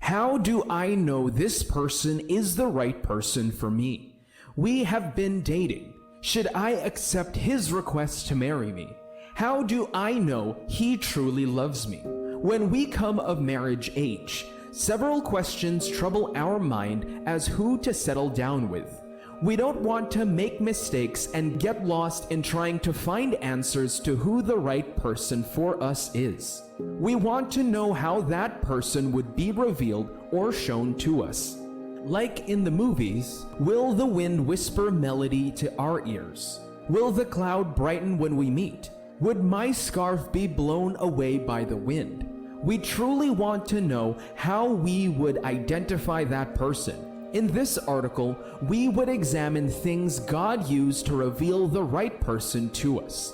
How do I know this person is the right person for me? We have been dating. Should I accept his request to marry me? How do I know he truly loves me? When we come of marriage age, several questions trouble our mind as who to settle down with. We don't want to make mistakes and get lost in trying to find answers to who the right person for us is. We want to know how that person would be revealed or shown to us. Like in the movies, will the wind whisper melody to our ears? Will the cloud brighten when we meet? Would my scarf be blown away by the wind? We truly want to know how we would identify that person. In this article, we would examine things God used to reveal the right person to us.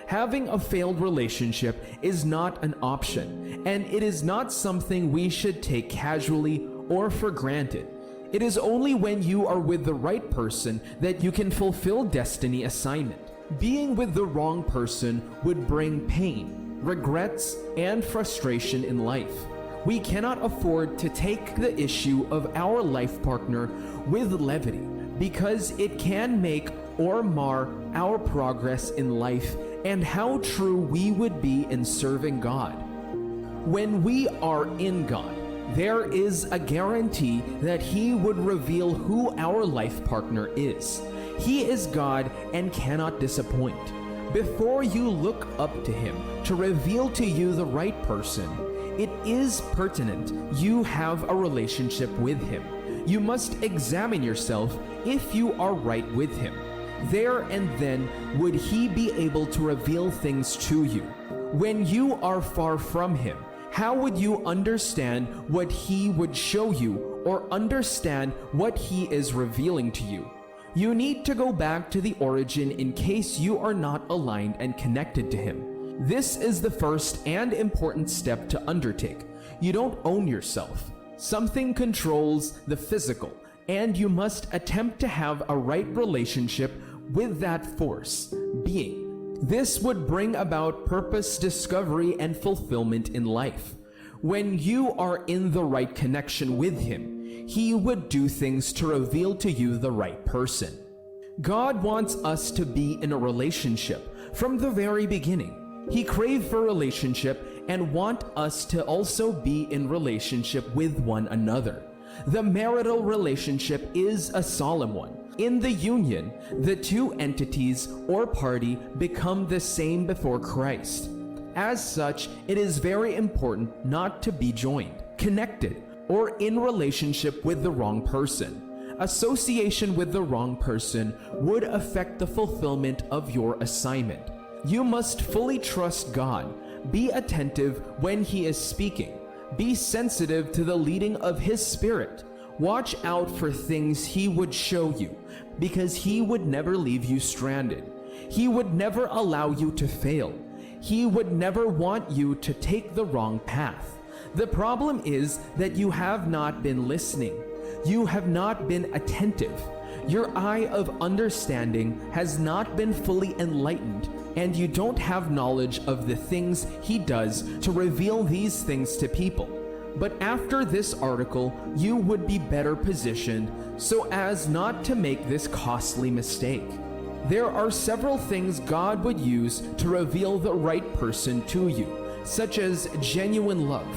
Having a failed relationship is not an option, and it is not something we should take casually or for granted. It is only when you are with the right person that you can fulfill destiny assignment. Being with the wrong person would bring pain, regrets, and frustration in life. We cannot afford to take the issue of our life partner with levity because it can make or mar our progress in life and how true we would be in serving God. When we are in God, there is a guarantee that He would reveal who our life partner is. He is God and cannot disappoint. Before you look up to Him to reveal to you the right person, it is pertinent you have a relationship with Him. You must examine yourself if you are right with Him. There and then would He be able to reveal things to you. When you are far from Him, how would you understand what He would show you or understand what He is revealing to you? You need to go back to the origin in case you are not aligned and connected to Him. This is the first and important step to undertake. You don't own yourself. Something controls the physical, and you must attempt to have a right relationship with that force, being. This would bring about purpose, discovery, and fulfillment in life. When you are in the right connection with Him, He would do things to reveal to you the right person. God wants us to be in a relationship from the very beginning. He craved for relationship and want us to also be in relationship with one another. The marital relationship is a solemn one. In the union, the two entities or party become the same before Christ. As such, it is very important not to be joined, connected, or in relationship with the wrong person. Association with the wrong person would affect the fulfillment of your assignment. You must fully trust God. Be attentive when He is speaking. Be sensitive to the leading of His Spirit. Watch out for things He would show you, because He would never leave you stranded. He would never allow you to fail. He would never want you to take the wrong path. The problem is that you have not been listening. You have not been attentive. Your eye of understanding has not been fully enlightened, and you don't have knowledge of the things He does to reveal these things to people. But after this article, you would be better positioned so as not to make this costly mistake. There are several things God would use to reveal the right person to you, such as genuine love,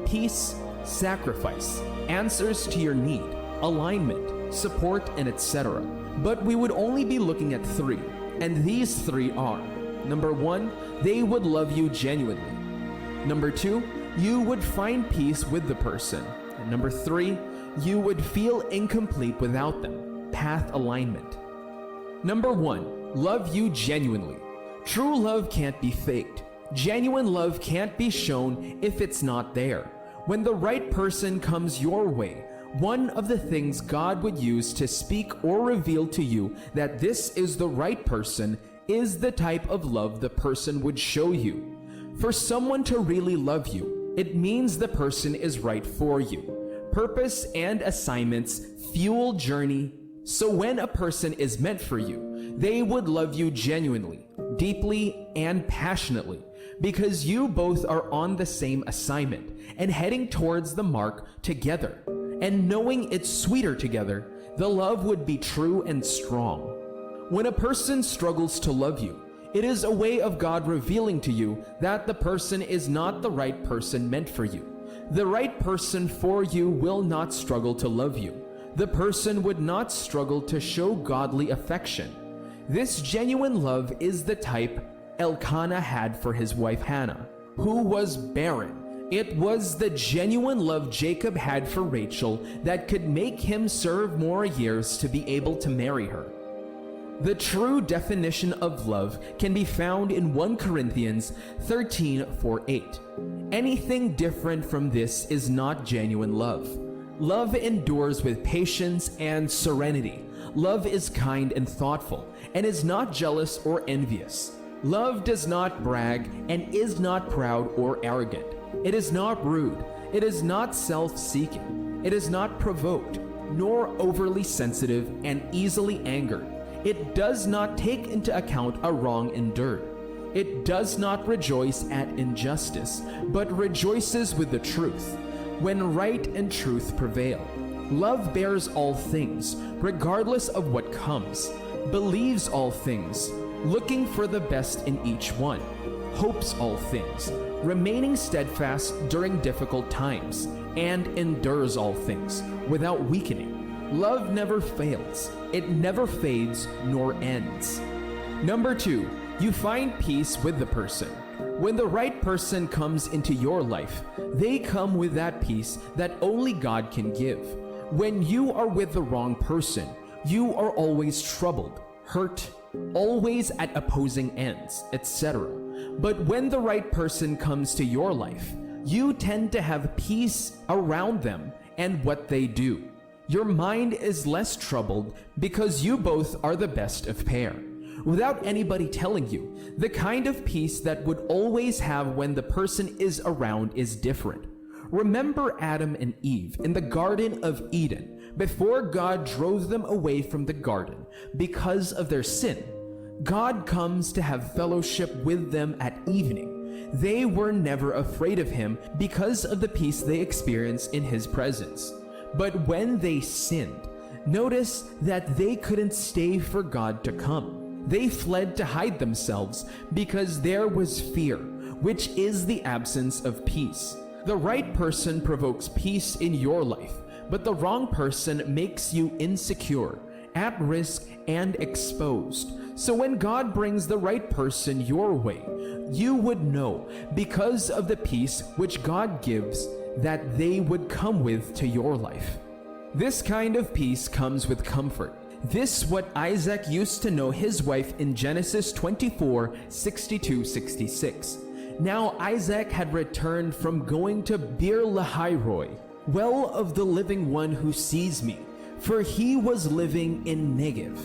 peace, sacrifice, answers to your need, alignment, support, and etc. But we would only be looking at 3, and these 3 are: number 1, they would love you genuinely. Number 2, you would find peace with the person. And number 3, you would feel incomplete without them. Path alignment. Number 1, love you genuinely. True love can't be faked. Genuine love can't be shown if it's not there. When the right person comes your way, one of the things God would use to speak or reveal to you that this is the right person is the type of love the person would show you. For someone to really love you, it means the person is right for you. Purpose and assignments fuel journey. So when a person is meant for you, they would love you genuinely, deeply, and passionately. because you both are on the same assignment and heading towards the mark together. And knowing it's sweeter together, the love would be true and strong. When a person struggles to love you, it is a way of God revealing to you that the person is not the right person meant for you. The right person for you will not struggle to love you. The person would not struggle to show godly affection. This genuine love is the type Elkanah had for his wife Hannah, who was barren. It was the genuine love Jacob had for Rachel that could make him serve more years to be able to marry her. The true definition of love can be found in 1 Corinthians 13:4-8. Anything different from this is not genuine love. Love endures with patience and serenity. Love is kind and thoughtful, and is not jealous or envious. Love does not brag and is not proud or arrogant. It is not rude. It is not self-seeking. It is not provoked, nor overly sensitive and easily angered. It does not take into account a wrong endured. It does not rejoice at injustice, but rejoices with the truth, when right and truth prevail. Love bears all things, regardless of what comes, believes all things, looking for the best in each one, hopes all things, remaining steadfast during difficult times, and endures all things without weakening. Love never fails. It never fades nor ends. Number 2, you find peace with the person. When the right person comes into your life, they come with that peace that only God can give. When you are with the wrong person, you are always troubled, hurt, always at opposing ends, etc. But when the right person comes to your life, you tend to have peace around them and what they do. Your mind is less troubled because you both are the best of pair. Without anybody telling you, the kind of peace that would always have when the person is around is different. Remember Adam and Eve in the Garden of Eden before God drove them away from the garden because of their sin. God comes to have fellowship with them at evening. They were never afraid of him because of the peace they experienced in his presence. But when they sinned, notice that they couldn't stay for God to come. They fled to hide themselves because there was fear, which is the absence of peace. The right person provokes peace in your life, but the wrong person makes you insecure, at risk, and exposed. So when God brings the right person your way, you would know, because of the peace which God gives, that they would come with to your life. This kind of peace comes with comfort. This what Isaac used to know his wife in Genesis 24:62-66. Now Isaac had returned from going to Beer-lahai-roi, well of the living one who sees me, for he was living in Negev.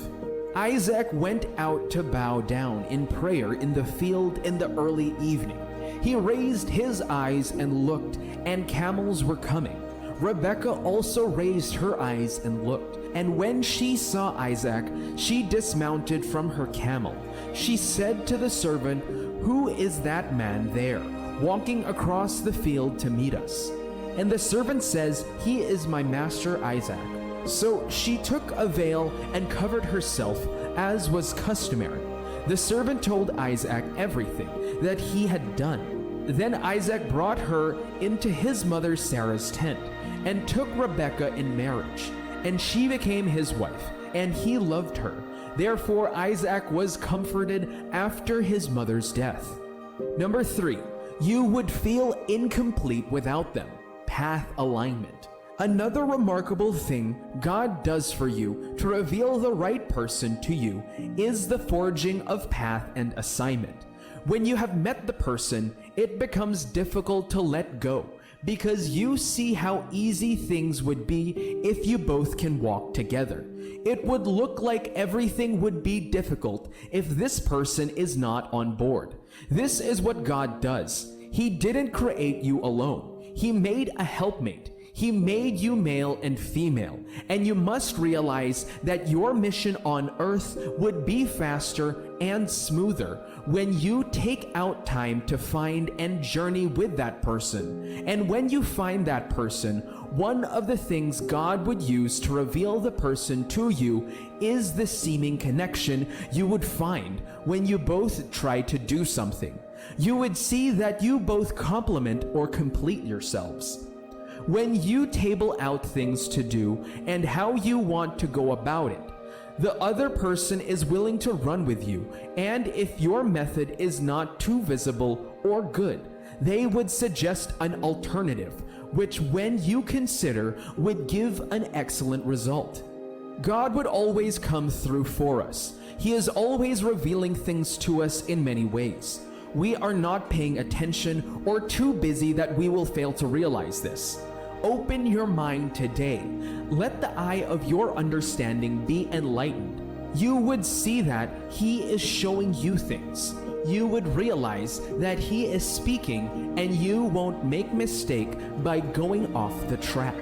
Isaac went out to bow down in prayer in the field in the early evening. He raised his eyes and looked, and camels were coming. Rebekah also raised her eyes and looked, and when she saw Isaac, she dismounted from her camel. She said to the servant, "Who is that man there, walking across the field to meet us?" And the servant says, "He is my master Isaac." So she took a veil and covered herself, as was customary. The servant told Isaac everything that he had done. Then Isaac brought her into his mother Sarah's tent, and took Rebekah in marriage, and she became his wife, and he loved her. Therefore Isaac was comforted after his mother's death. Number 3, you would feel incomplete without them. Path alignment. Another remarkable thing God does for you to reveal the right person to you is the forging of path and assignment. When you have met the person, it becomes difficult to let go, because you see how easy things would be if you both can walk together. It would look like everything would be difficult if this person is not on board. This is what God does. He didn't create you alone. He made a helpmate. He made you male and female, and you must realize that your mission on earth would be faster and smoother when you take out time to find and journey with that person. And when you find that person, one of the things God would use to reveal the person to you is the seeming connection you would find when you both try to do something. You would see that you both complement or complete yourselves. When you table out things to do and how you want to go about it, the other person is willing to run with you, and if your method is not too visible or good, they would suggest an alternative, which when you consider would give an excellent result. God would always come through for us. He is always revealing things to us in many ways. We are not paying attention or too busy that we will fail to realize this. Open your mind today. Let the eye of your understanding be enlightened. You would see that He is showing you things. You would realize that He is speaking, and you won't make mistake by going off the track.